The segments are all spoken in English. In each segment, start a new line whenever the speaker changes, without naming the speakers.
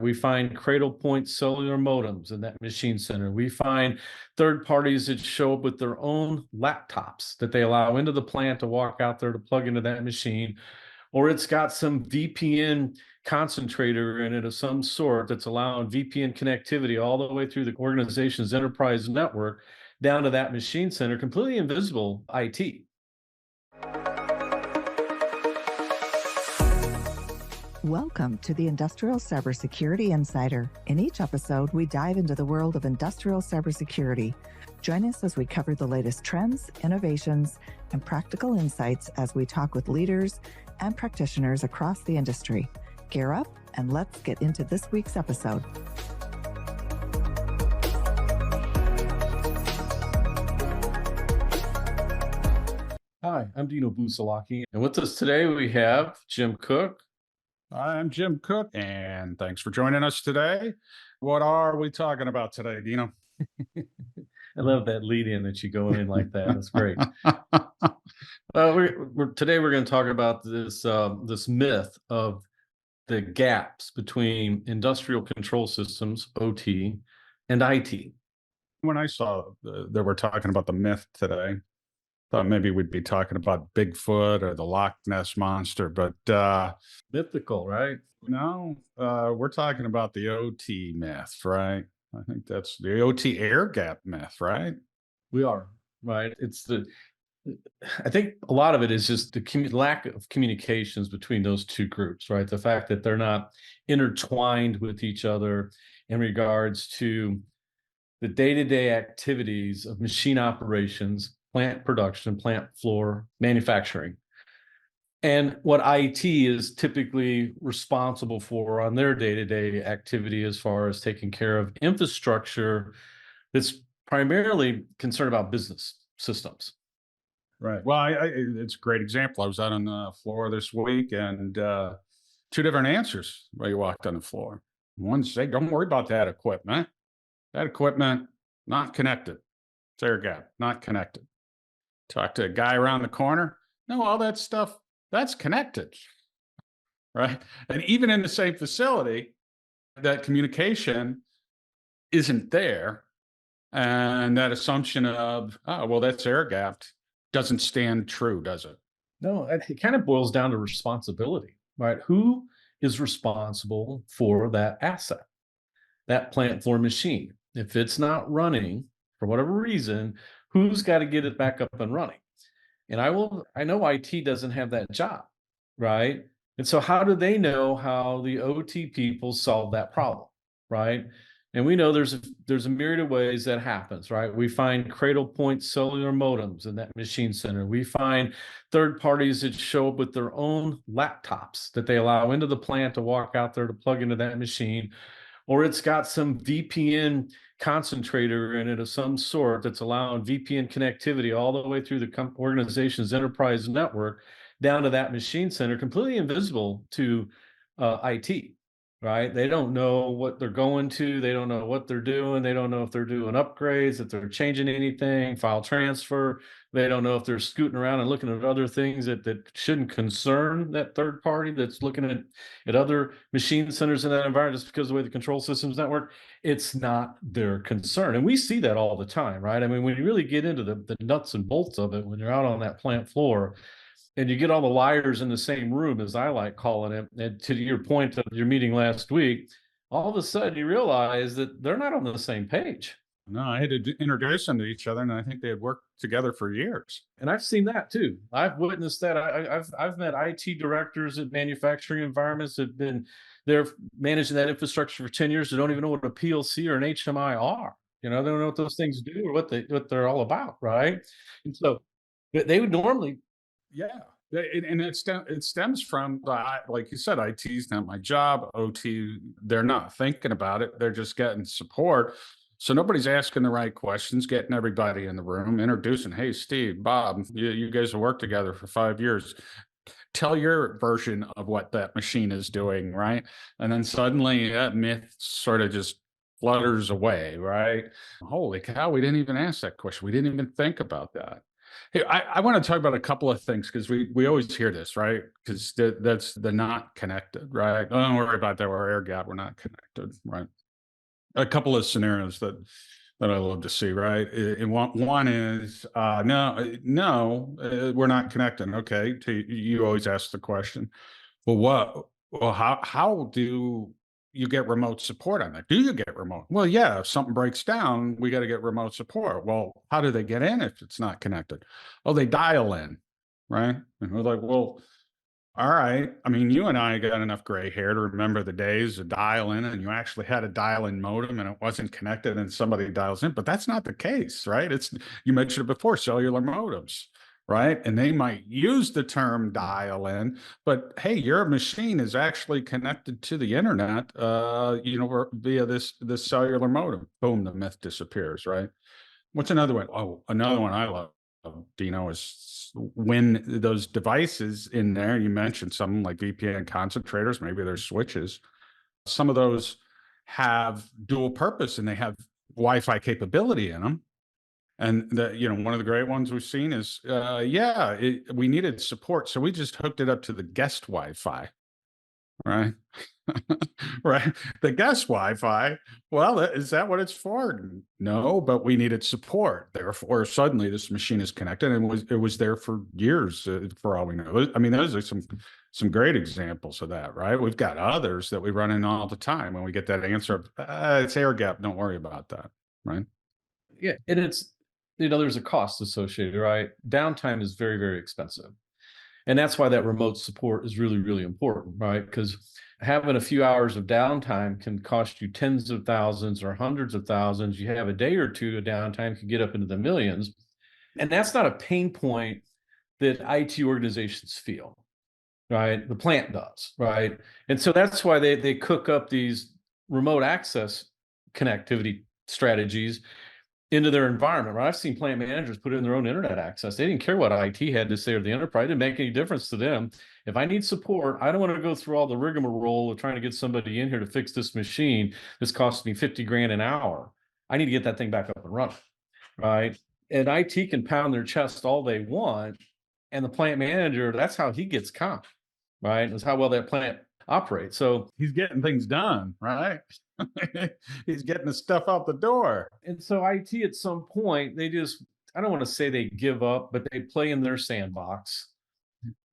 We find cradle point cellular modems in that machine center. We find third parties that show up with their own laptops that they allow into the plant to walk out there to plug into that machine. Or it's got some VPN concentrator in it of some sort that's allowing VPN connectivity all the way through the organization's enterprise network down to that machine center, completely invisible IT.
Welcome to the Industrial Cybersecurity Insider. In each episode, we dive into the world of industrial cybersecurity. Join us as we cover the latest trends, innovations, and practical insights as we talk with leaders and practitioners across the industry. Gear up and let's get into this week's episode.
Hi, I'm Dino and with us today we have Jim Cook.
I'm Jim Cook, and thanks for joining us today. What are we talking about today, Dino?
I love that lead in that you go in like that. That's great. Today we're going to talk about this myth of the gaps between industrial control systems, OT, and IT.
When I saw that we're talking about the myth today, thought maybe we'd be talking about Bigfoot or the Loch Ness Monster, but
mythical, right?
No, we're talking about the OT myth, right? I think that's the OT air gap myth, right?
We are, right? I think a lot of it is just the lack of communications between those two groups, right? The fact that they're not intertwined with each other in regards to the day-to-day activities of machine operations, plant production, plant floor manufacturing, and what IT is typically responsible for on their day-to-day activity as far as taking care of infrastructure that's primarily concerned about business systems.
Right. Well, it's a great example. I was out on the floor this week and two different answers while you walked on the floor. One said, don't worry about that equipment. That equipment, not connected. It's air gap, not connected. Talk to a guy around the corner. No, all that stuff, that's connected, right? And even in the same facility, that communication isn't there. And that assumption of, oh, well, that's air gapped doesn't stand true, does it?
No, it kind of boils down to responsibility, right? Who is responsible for that asset, that plant floor machine? If it's not running for whatever reason, who's got to get it back up and running? And I know IT doesn't have that job, right? And so how do they know how the OT people solve that problem, right? And we know there's a myriad of ways that happens, right? We find cradle point cellular modems in that machine center. We find third parties that show up with their own laptops that they allow into the plant to walk out there to plug into that machine. Or it's got some VPN concentrator in it of some sort that's allowing VPN connectivity all the way through the organization's enterprise network down to that machine center, completely invisible to IT, right? They don't know what they're going to. They don't know what they're doing. They don't know if they're doing upgrades, if they're changing anything, file transfer. They don't know if they're scooting around and looking at other things that shouldn't concern that third party that's looking at other machine centers in that environment just because of the way the control systems network. It's not their concern. And we see that all the time, right? I mean, when you really get into the nuts and bolts of it, when you're out on that plant floor, and you get all the liars in the same room, as I like calling it, and to your point of your meeting last week, all of a sudden you realize that they're not on the same page.
No, I had to introduce them to each other, and I think they had worked together for years.
And I've seen that too. I've witnessed that. I've met IT directors at manufacturing environments that have been there managing that infrastructure for 10 years that don't even know what a PLC or an HMI are. You know, they don't know what those things do or what they're all about, right? And so they would normally.
Yeah. And it stems from, like you said, IT's not my job. OT, they're not thinking about it. They're just getting support. So nobody's asking the right questions, getting everybody in the room, introducing, hey, Steve, Bob, you guys have worked together for 5 years. Tell your version of what that machine is doing, right? And then suddenly that myth sort of just flutters away, right? Holy cow, we didn't even ask that question. We didn't even think about that. Hey, I want to talk about a couple of things because we always hear this, right? Because that's the not connected, right? Don't worry about that. We're air gap. We're not connected, right? A couple of scenarios that I love to see, right? And one is no, we're not connected. Okay, you always ask the question, well, how do you get remote support on that? Do you get remote? Well, yeah, if something breaks down, we got to get remote support. Well, how do they get in if it's not connected? Oh, they dial in, right? And we're like, well, all right. I mean, you and I got enough gray hair to remember the days of dial in, and you actually had a dial in modem and it wasn't connected and somebody dials in, but that's not the case, right? You mentioned it before, cellular modems, right? And they might use the term dial in, but hey, your machine is actually connected to the internet, via this cellular modem. Boom, the myth disappears, right? What's another one? Oh, another one I love, Dino, is when those devices in there, you mentioned something like VPN concentrators, maybe there's switches. Some of those have dual purpose and they have Wi-Fi capability in them. And one of the great ones we've seen is, we needed support, so we just hooked it up to the guest Wi-Fi, right? Right. The guest Wi-Fi. Well, is that what it's for? No, but we needed support. Therefore, suddenly this machine is connected, and it was there for years, for all we know. I mean, those are some great examples of that, right? We've got others that we run in all the time when we get that answer of, it's air gap. Don't worry about that, right?
Yeah, and it's, there's a cost associated, right? Downtime is very, very expensive. And that's why that remote support is really, really important, right? Because having a few hours of downtime can cost you tens of thousands or hundreds of thousands. You have a day or two of downtime can get up into the millions. And that's not a pain point that IT organizations feel, right? The plant does, right? And so that's why they cook up these remote access connectivity strategies into their environment, right? I've seen plant managers put in their own internet access. They didn't care what IT had to say or the enterprise. It didn't make any difference to them. If I need support, I don't want to go through all the rigmarole of trying to get somebody in here to fix this machine. This costs me 50 grand an hour. I need to get that thing back up and running, right? And IT can pound their chest all they want. And the plant manager, that's how he gets comp, right? That's how well that plant operates. So
He's getting things done, right? He's getting the stuff out the door.
and so IT at some point, I don't want to say they give up, but they play in their sandbox,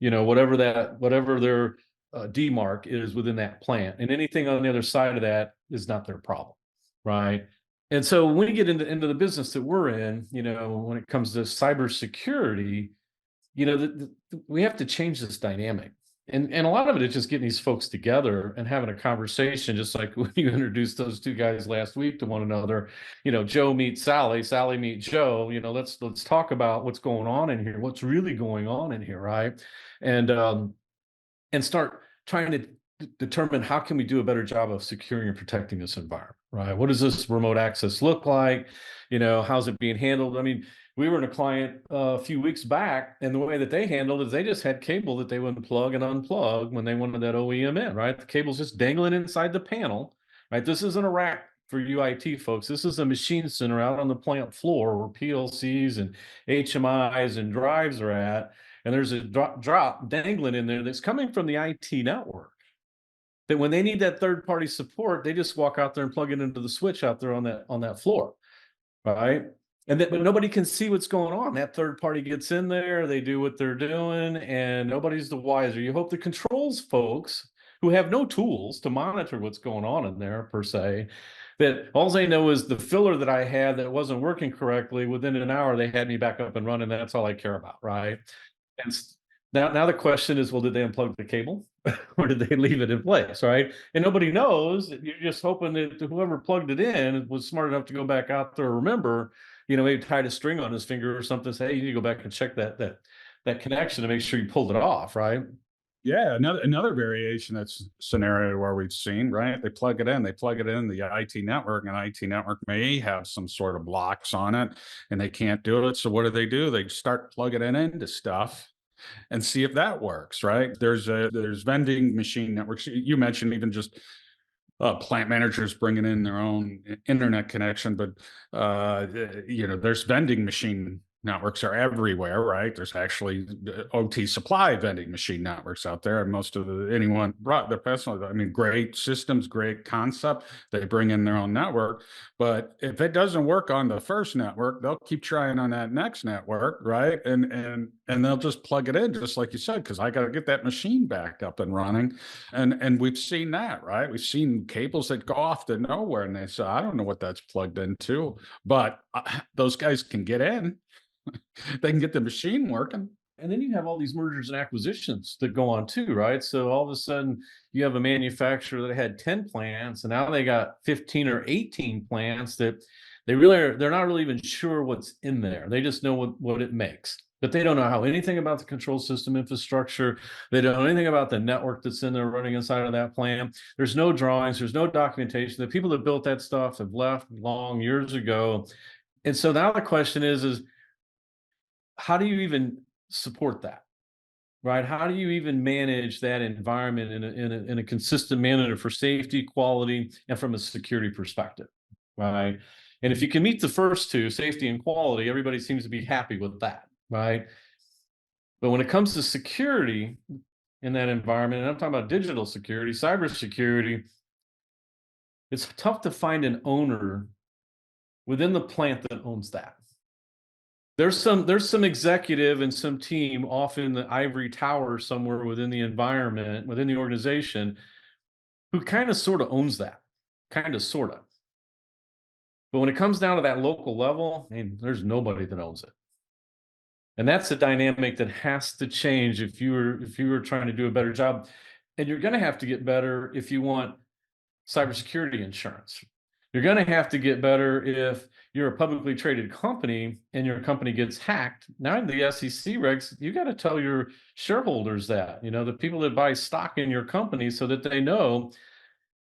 whatever their demarc is within that plant. And anything on the other side of that is not their problem, right? And so when we get into the business that we're in, when it comes to cybersecurity, we have to change this dynamic. And a lot of it is just getting these folks together and having a conversation, just like when you introduced those two guys last week to one another. Joe meets Sally, Sally meets Joe. Let's talk about what's going on in here, what's really going on in here, right? And start trying to determine how can we do a better job of securing and protecting this environment, right? What does this remote access look like? How's it being handled? I mean, we were in a client a few weeks back, and the way that they handled it is they just had cable that they would plug and unplug when they wanted that OEM in, right? The cable's just dangling inside the panel, right? This isn't a rack for you IT folks. This is a machine center out on the plant floor where PLCs and HMIs and drives are at. And there's a drop dangling in there that's coming from the IT network. That when they need that third-party support, they just walk out there and plug it into the switch out there on that floor, right? But nobody can see what's going on. That third party gets in there, they do what they're doing, and nobody's the wiser. You hope the controls folks who have no tools to monitor what's going on in there per se, that all they know is the filler that I had that wasn't working correctly, within an hour, they had me back up and running. That's all I care about, right? And now the question is, well, did they unplug the cable or did they leave it in place, right? And nobody knows. You're just hoping that whoever plugged it in was smart enough to go back out there, remember, maybe tied a string on his finger or something, say, hey, you need to go back and check that connection to make sure you pulled it off, right?
Yeah, another variation that's scenario where we've seen, right? They plug it in the IT network, and IT network may have some sort of blocks on it, and they can't do it. So what do? They start plugging it into stuff and see if that works, right? There's vending machine networks. You mentioned even just plant managers bringing in their own internet connection, but there's vending machine networks are everywhere, right? There's actually OT supply vending machine networks out there, and most of anyone brought their personal. I mean, great systems, great concept. They bring in their own network, but if it doesn't work on the first network, they'll keep trying on that next network, right? And they'll just plug it in, just like you said, because I got to get that machine back up and running. And we've seen that, right? We've seen cables that go off to nowhere, and they say, I don't know what that's plugged into, but those guys can get in. They can get the machine working.
And then you have all these mergers and acquisitions that go on too, right? So all of a sudden you have a manufacturer that had 10 plants and now they got 15 or 18 plants that they're not really even sure what's in there. They just know what it makes. But they don't know how anything about the control system infrastructure. They don't know anything about the network that's in there running inside of that plant. There's no drawings, there's no documentation. The people that built that stuff have left long years ago. And so now the question is how do you even support that, right? How do you even manage that environment in a consistent manner for safety, quality, and from a security perspective, right? And if you can meet the first two, safety and quality, everybody seems to be happy with that, right? But when it comes to security in that environment, and I'm talking about digital security, cybersecurity, it's tough to find an owner within the plant that owns that. There's some executive and some team off in the ivory tower somewhere within the environment, within the organization, who kind of sort of owns that, kind of sort of. But when it comes down to that local level, I mean, there's nobody that owns it. And that's a dynamic that has to change if you were trying to do a better job. And you're going to have to get better if you want cybersecurity insurance. You're going to have to get better if you're a publicly traded company and your company gets hacked. Now in the SEC regs, you got to tell your shareholders that, the people that buy stock in your company, so that they know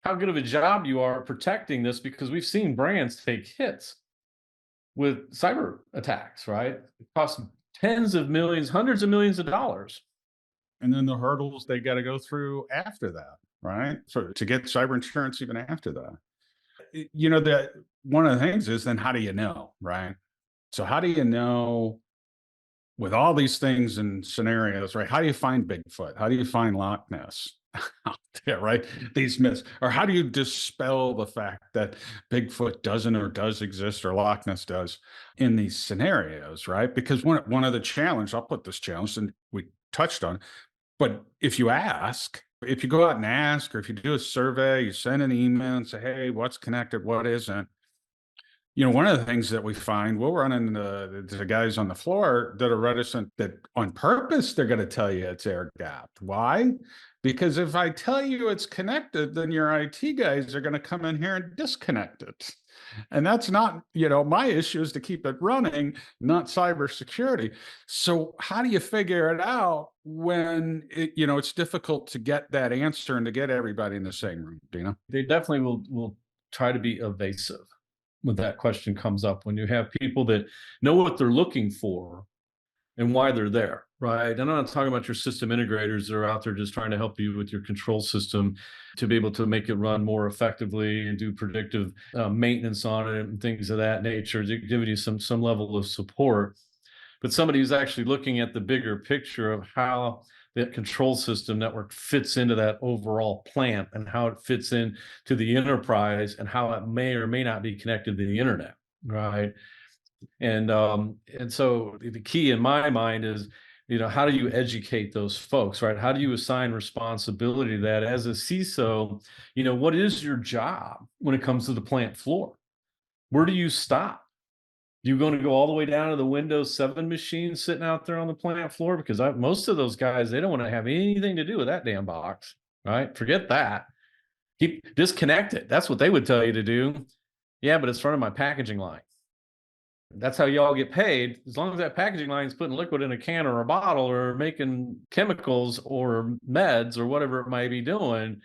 how good of a job you are protecting this, because we've seen brands take hits with cyber attacks, right? It costs tens of millions, hundreds of millions of dollars.
And then the hurdles they got to go through after that, right? So to get cyber insurance even after that. That one of the things is, then how do you know, right? So how do you know, with all these things and scenarios, right? How do you find Bigfoot? How do you find Loch Ness out there, right? These myths, or how do you dispel the fact that Bigfoot doesn't or does exist, or Loch Ness does, in these scenarios, right? Because one of the challenge, I'll put this challenge, and we touched on, but if you go out and ask, or if you do a survey, you send an email and say, hey, what's connected, what isn't? One of the things that we find, we'll run into the guys on the floor that are reticent, that on purpose, they're going to tell you it's air gapped. Why? Because if I tell you it's connected, then your IT guys are going to come in here and disconnect it. And that's not, my issue is to keep it running, not cybersecurity. So how do you figure it out when it's difficult to get that answer and to get everybody in the same room, Dino?
They definitely will try to be evasive when that question comes up, when you have people that know what they're looking for and why they're there, right? And I'm not talking about your system integrators that are out there just trying to help you with your control system to be able to make it run more effectively and do predictive maintenance on it and things of that nature, to give you some level of support. But somebody who's actually looking at the bigger picture of how that control system network fits into that overall plant, and how it fits in to the enterprise, and how it may or may not be connected to the internet, right? And so the key in my mind is, how do you educate those folks, right? How do you assign responsibility to that as a CISO? What is your job when it comes to the plant floor? Where do you stop? You going to go all the way down to the Windows 7 machine sitting out there on the plant floor? Because most of those guys, they don't want to have anything to do with that damn box, right? Forget that. Keep disconnected. That's what they would tell you to do. Yeah, but it's front of my packaging line. That's how y'all get paid. As long as that packaging line is putting liquid in a can or a bottle, or making chemicals or meds or whatever it might be doing,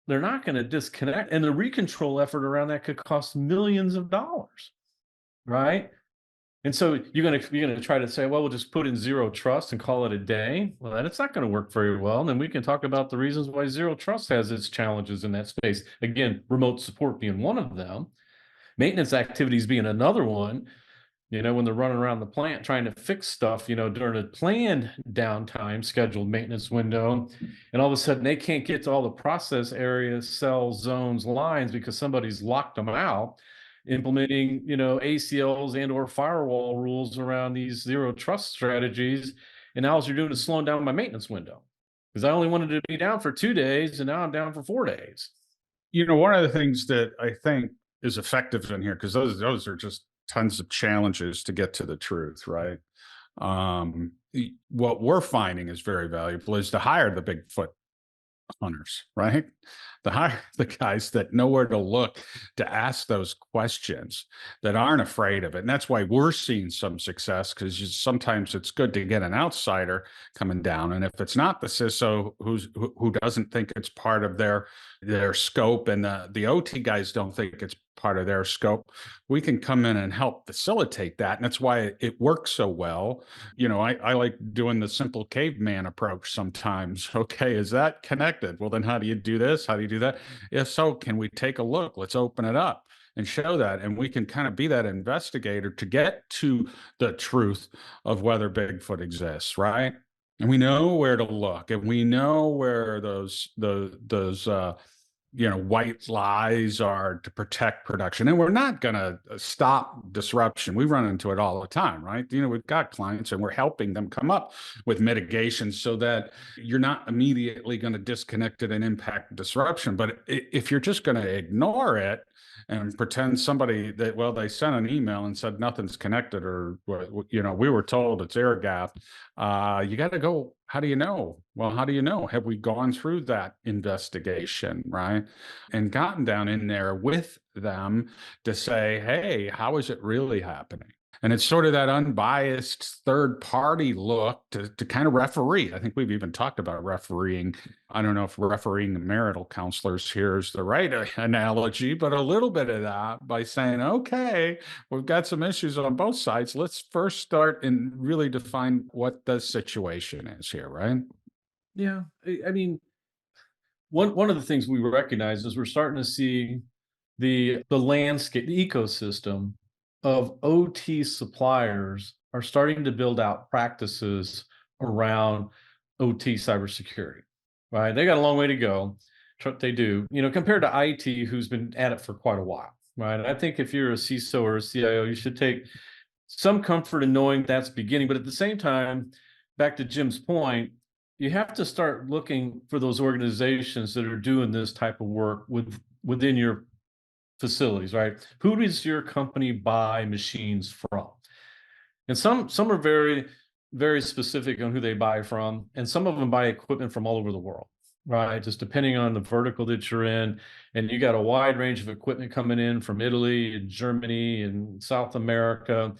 they're not going to disconnect. And the recontrol effort around that could cost millions of dollars. Right. And so you're going to try to say, well, we'll just put in zero trust and call it a day. Well, then it's not going to work very well. And then we can talk about the reasons why zero trust has its challenges in that space. Again, remote support being one of them, maintenance activities being another one. when they're running around the plant trying to fix stuff, during a planned downtime, scheduled maintenance window. And all of a sudden they can't get to all the process areas, cells, zones, lines because somebody's locked them out, implementing, ACLs and or firewall rules around these zero trust strategies. And now all you're doing is slowing down my maintenance window because I only wanted to be down for 2 days and now I'm down for 4 days.
One of the things that I think is effective in here, because those are just tons of challenges to get to the truth, right? What we're finding is very valuable is to hire the Bigfoot hunters, right? To hire the guys that know where to look to ask those questions, that aren't afraid of it. And that's why we're seeing some success, because sometimes it's good to get an outsider coming down. And if it's not the CISO who doesn't think it's part of their scope, and the OT guys don't think it's part of their scope, we can come in and help facilitate that. And that's why it works so well. I like doing the simple caveman approach sometimes. Okay, is that connected? Well, then how do you do this? How do you do that? If so, can we take a look? Let's open it up and show that. And we can kind of be that investigator to get to the truth of whether Bigfoot exists, right? And we know where to look, and we know where those white lies are to protect production. And we're not going to stop disruption. We run into it all the time, right? We've got clients and we're helping them come up with mitigations so that you're not immediately going to disconnect it and impact disruption. But if you're just going to ignore it and pretend somebody that, well, they sent an email and said nothing's connected, or, we were told it's air gap, you got to go, how do you know? Well, how do you know? Have we gone through that investigation, right? And gotten down in there with them to say, hey, how is it really happening? And it's sort of that unbiased third party look to kind of referee. I think we've even talked about refereeing. I don't know if refereeing marital counselors here is the right analogy, but a little bit of that by saying, okay, we've got some issues on both sides. Let's first start and really define what the situation is here, right?
Yeah. I mean, one of the things we recognize is we're starting to see the landscape, the ecosystem of OT suppliers are starting to build out practices around OT cybersecurity, right? They got a long way to go. They do, compared to IT, who's been at it for quite a while, right? I think if you're a CISO or a CIO, you should take some comfort in knowing that's beginning. But at the same time, back to Jim's point, you have to start looking for those organizations that are doing this type of work within your facilities, right? Who does your company buy machines from? And some are very, very specific on who they buy from, and some of them buy equipment from all over the world, right? Just depending on the vertical that you're in. And you got a wide range of equipment coming in from Italy and Germany and South America,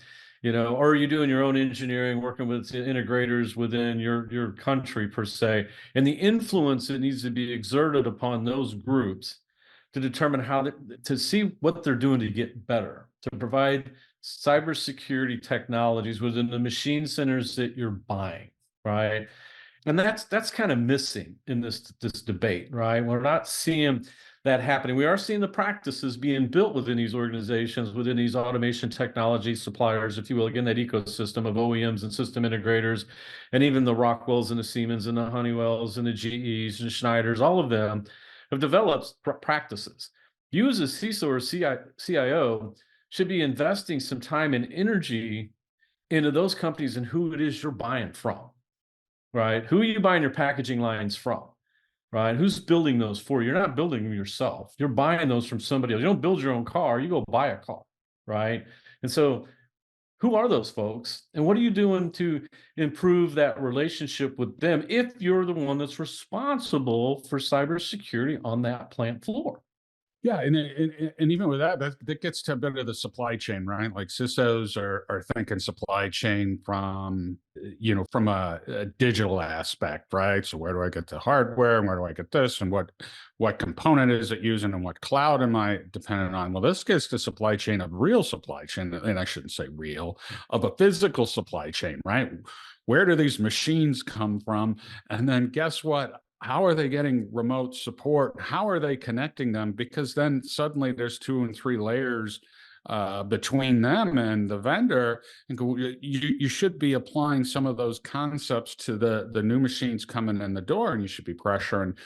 or are you doing your own engineering, working with integrators within your country per se, and the influence that needs to be exerted upon those groups to determine how to see what they're doing to get better, to provide cybersecurity technologies within the machine centers that you're buying, right? And that's kind of missing in this debate, right? We're not seeing that happening. We are seeing the practices being built within these organizations, within these automation technology suppliers, if you will, again, that ecosystem of OEMs and system integrators, and even the Rockwells and the Siemens and the Honeywells and the GEs and Schneiders, all of them have developed practices. You as a CISO or CIO should be investing some time and energy into those companies and who it is you're buying from, right? Who are you buying your packaging lines from, right? Who's building those for you? You're not building them yourself. You're buying those from somebody else. You don't build your own car, you go buy a car, right? And so who are those folks? And what are you doing to improve that relationship with them if you're the one that's responsible for cybersecurity on that plant floor?
Yeah, and even with that gets to a bit of the supply chain, right? Like CISOs are thinking supply chain from a digital aspect, right? So where do I get the hardware, and where do I get this, and what component is it using, and what cloud am I dependent on? Well, this gets to supply chain of real supply chain, and I shouldn't say real, of a physical supply chain, right? Where do these machines come from? And then guess what? How are they getting remote support? How are they connecting them? Because then suddenly there's 2 and 3 layers between them and the vendor. And you should be applying some of those concepts to the new machines coming in the door, and you should be pressuring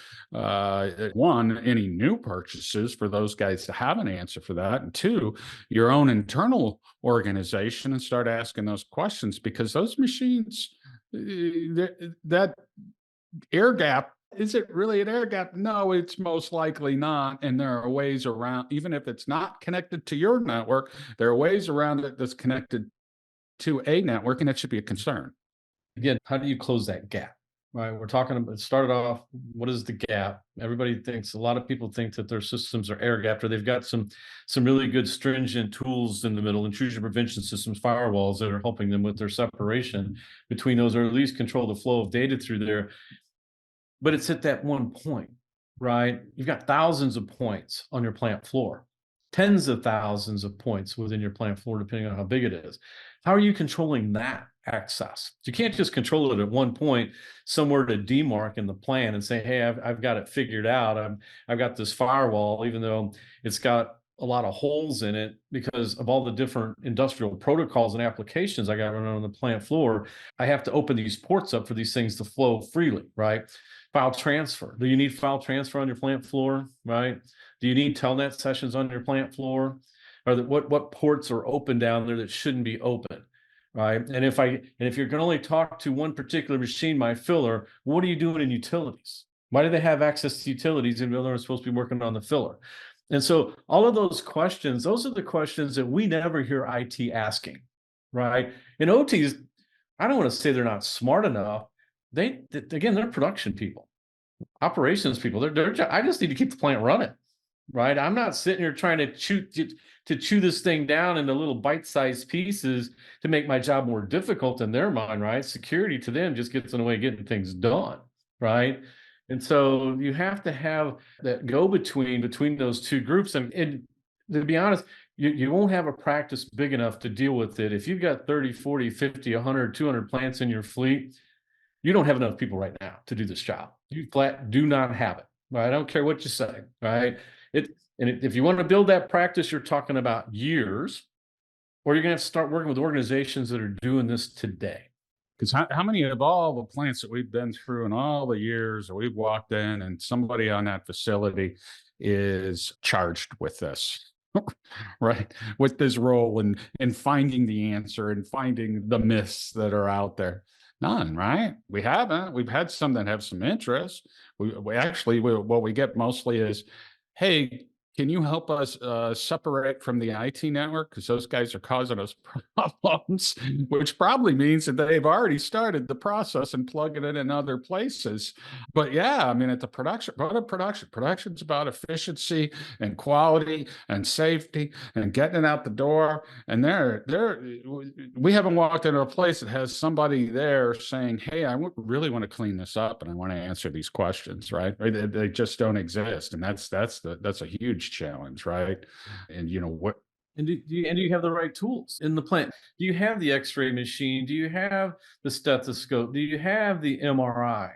one, any new purchases for those guys to have an answer for that, and two, your own internal organization, and start asking those questions, because those machines, that air gap, is it really an air gap? No, it's most likely not. And there are ways around, even if it's not connected to your network, there are ways around it that's connected to a network, and that should be a concern.
Again, how do you close that gap? Right. We're talking about, it started off, what is the gap? Everybody thinks, a lot of people think that their systems are air gapped, or they've got some really good stringent tools in the middle, intrusion prevention systems, firewalls that are helping them with their separation between those, or at least control the flow of data through there. But it's at that one point, right? You've got thousands of points on your plant floor, tens of thousands of points within your plant floor, depending on how big it is. How are you controlling that access? You can't just control it at one point somewhere to demarc in the plan and say, hey, I've got it figured out. I've got this firewall, even though it's got a lot of holes in it because of all the different industrial protocols and applications I got running on the plant floor. I have to open these ports up for these things to flow freely, right? File transfer. Do you need file transfer on your plant floor, right? Do you need telnet sessions on your plant floor? Or what ports are open down there that shouldn't be open, right? And if you can only talk to one particular machine, my filler, what are you doing in utilities? Why do they have access to utilities even though they're supposed to be working on the filler? And so all of those questions, those are the questions that we never hear IT asking, right? And OTs, I don't want to say they're not smart enough. Again, they're production people, operations people. I just need to keep the plant running, right? I'm not sitting here trying to chew this thing down into little bite-sized pieces to make my job more difficult in their mind, right? Security to them just gets in the way of getting things done, right? And so you have to have that between those two groups. And to be honest, you won't have a practice big enough to deal with it. If you've got 30, 40, 50, 100, 200 plants in your fleet, you don't have enough people right now to do this job. You flat do not have it, right? I don't care what you say, right? If you want to build that practice, you're talking about years, or you're going to have to start working with organizations that are doing this today.
Because how many of all the plants that we've been through in all the years that we've walked in, and somebody on that facility is charged with this, right? With this role in finding the answer and finding the myths that are out there? None, right? We haven't. We've had some that have some interest. What we get mostly is, hey, can you help us separate from the IT network? Because those guys are causing us problems, which probably means that they've already started the process and plugging it in other places. But yeah, I mean, at the production's about efficiency and quality and safety and getting it out the door. And we haven't walked into a place that has somebody there saying, hey, I really want to clean this up and I want to answer these questions, right? They just don't exist. And that's a huge challenge, right? And
do you have the right tools in the plant? Do you have the X-ray machine? Do you have the stethoscope? Do you have the MRI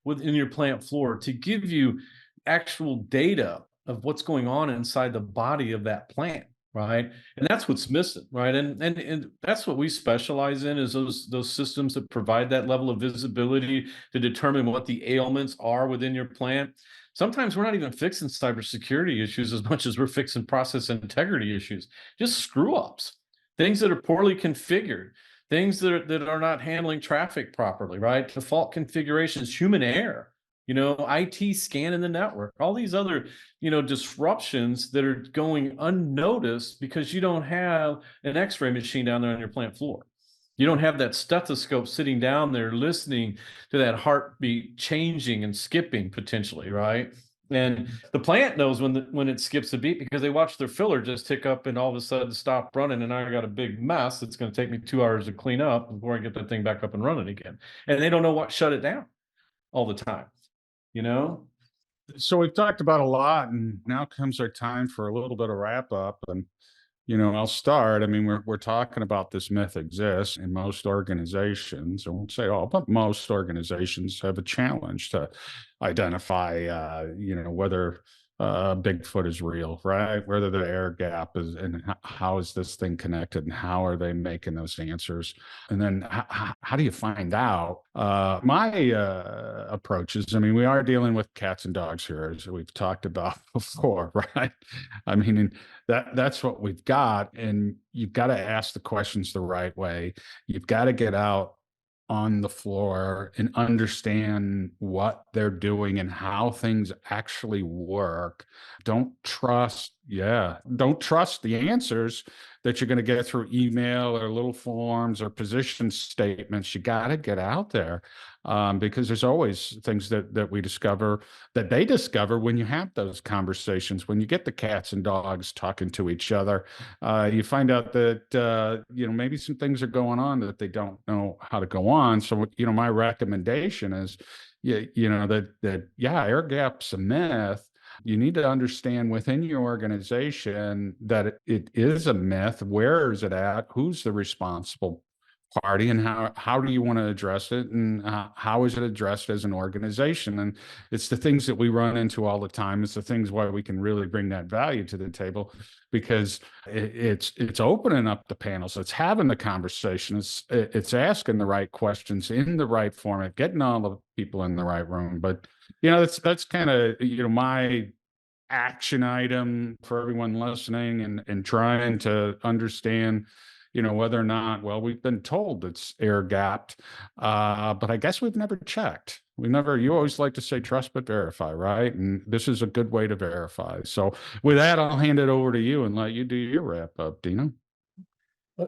within your plant floor to give you actual data of what's going on inside the body of that plant, right? And that's what's missing, right? And that's what we specialize in, is those systems that provide that level of visibility to determine what the ailments are within your plant. Sometimes we're not even fixing cybersecurity issues as much as we're fixing process integrity issues, just screw ups, things that are poorly configured, things that are not handling traffic properly, right? Default configurations, human error, IT scanning the network, all these other, disruptions that are going unnoticed because you don't have an X-ray machine down there on your plant floor. You don't have that stethoscope sitting down there listening to that heartbeat changing and skipping potentially, right? And the plant knows when it skips a beat because they watch their filler just tick up and all of a sudden stop running, and I got a big mess that's going to take me 2 hours to clean up before I get that thing back up and running again. And they don't know what shut it down all the time,
So we've talked about a lot, and now comes our time for a little bit of wrap up. And I'll start. I mean, we're talking about this myth exists in most organizations. I won't say all, but most organizations have a challenge to identify, whether Bigfoot is real, right? Whether the air gap is, and how is this thing connected, and how are they making those answers? And then how do you find out? My approach is, I mean, we are dealing with cats and dogs here, as we've talked about before, right? I mean, that's what we've got, and you've got to ask the questions the right way. You've got to get out on the floor and understand what they're doing and how things actually work. Don't trust the answers that you're going to get through email or little forms or position statements. You got to get out there, because there's always things that we discover, that they discover when you have those conversations, when you get the cats and dogs talking to each other. You find out that maybe some things are going on that they don't know how to go on. So my recommendation is, air gap's a myth. You need to understand within your organization that it is a myth. Where is it at? Who's the responsible party, and how do you want to address it, and how is it addressed as an organization? And it's the things that we run into all the time. It's the things why we can really bring that value to the table, because it's opening up the panels, it's having the conversation, it's asking the right questions in the right format, getting all the people in the right room. But that's kind of my action item for everyone listening, and trying to understand whether or not, well, we've been told it's air gapped, but I guess we've never checked. You always like to say trust but verify, right? And this is a good way to verify. So with that, I'll hand it over to you and let you do your wrap up, Dino.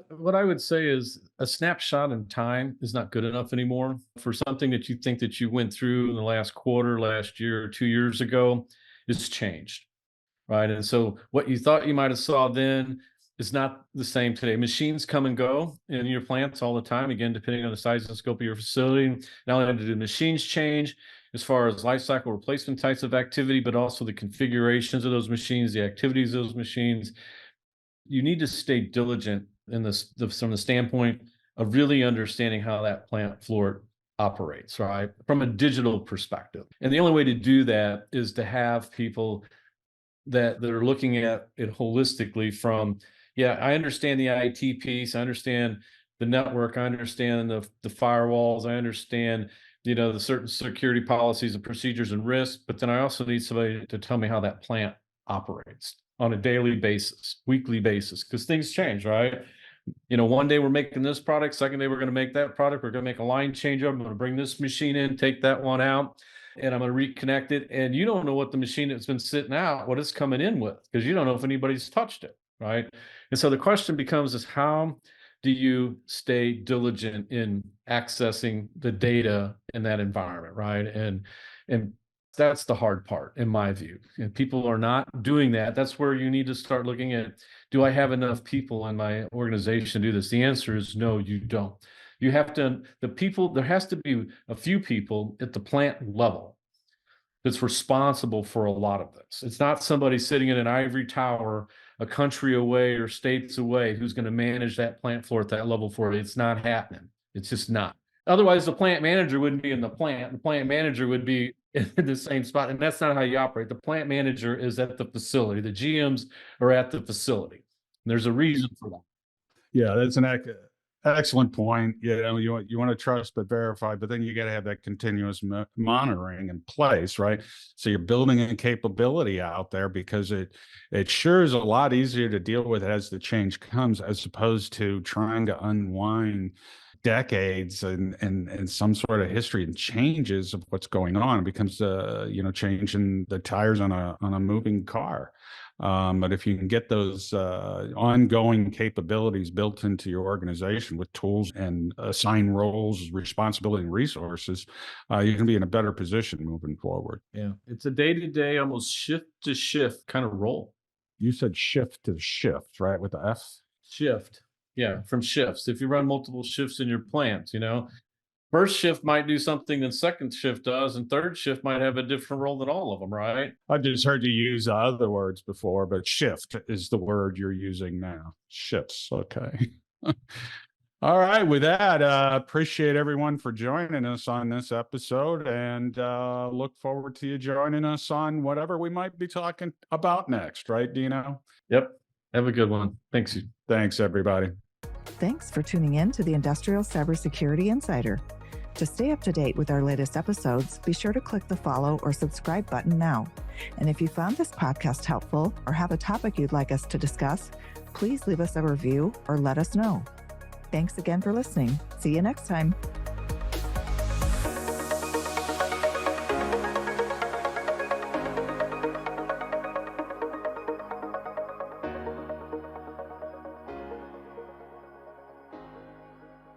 What I would say is a snapshot in time is not good enough anymore. For something that you think that you went through in the last quarter, last year, or 2 years ago, it's changed, right? And so what you thought you might have saw then is not the same today. Machines come and go in your plants all the time, again, depending on the size and scope of your facility. Not only do the machines change as far as life cycle replacement types of activity, but also the configurations of those machines, the activities of those machines. You need to stay diligent in this from the standpoint of really understanding how that plant floor operates, right? From a digital perspective. And the only way to do that is to have people that are looking at it holistically from, I understand the IT piece, I understand the network, I understand the firewalls, I understand, the certain security policies and procedures and risks, but then I also need somebody to tell me how that plant operates on a daily basis, weekly basis, because things change, right? One day we're making this product, second day we're going to make that product, we're going to make a line change up, I'm going to bring this machine in, take that one out, and I'm going to reconnect it. And you don't know what the machine that's been sitting out, what it's coming in with, because you don't know if anybody's touched it, right? And so the question becomes is, how do you stay diligent in accessing the data in that environment, right? And that's the hard part, in my view. And people are not doing that. That's where you need to start looking at, do I have enough people in my organization to do this? The answer is no, you don't. You have to, there has to be a few people at the plant level that's responsible for a lot of this. It's not somebody sitting in an ivory tower a country away or states away who's going to manage that plant floor at that level for it. It's not happening. It's just not. Otherwise, the plant manager wouldn't be in the plant. The plant manager would be in the same spot. And that's not how you operate. The plant manager is at the facility. The GMs are at the facility. And there's a reason for that.
Yeah, that's an excellent point. You want to trust but verify, but then you got to have that continuous monitoring in place, right? So you're building a capability out there, because it sure is a lot easier to deal with as the change comes, as opposed to trying to unwind decades and some sort of history and changes of what's going on. It becomes changing the tires on a moving car. But if you can get those ongoing capabilities built into your organization with tools and assign roles, responsibility, and resources, you can be in a better position moving forward.
Yeah, it's a day-to-day, almost shift-to-shift kind of role.
You said shift to shift, right? With the F?
Shift. Yeah, from shifts. If you run multiple shifts in your plant, first shift might do something that second shift does, and third shift might have a different role than all of them, right?
I've just heard you use other words before, but shift is the word you're using now. Shifts, okay. All right. With that, appreciate everyone for joining us on this episode, and look forward to you joining us on whatever we might be talking about next. Right, Dino?
Yep. Have a good one. Thanks.
Thanks, everybody.
Thanks for tuning in to the Industrial Cybersecurity Insider. To stay up to date with our latest episodes, be sure to click the follow or subscribe button now. And if you found this podcast helpful or have a topic you'd like us to discuss, please leave us a review or let us know. Thanks again for listening. See you next time.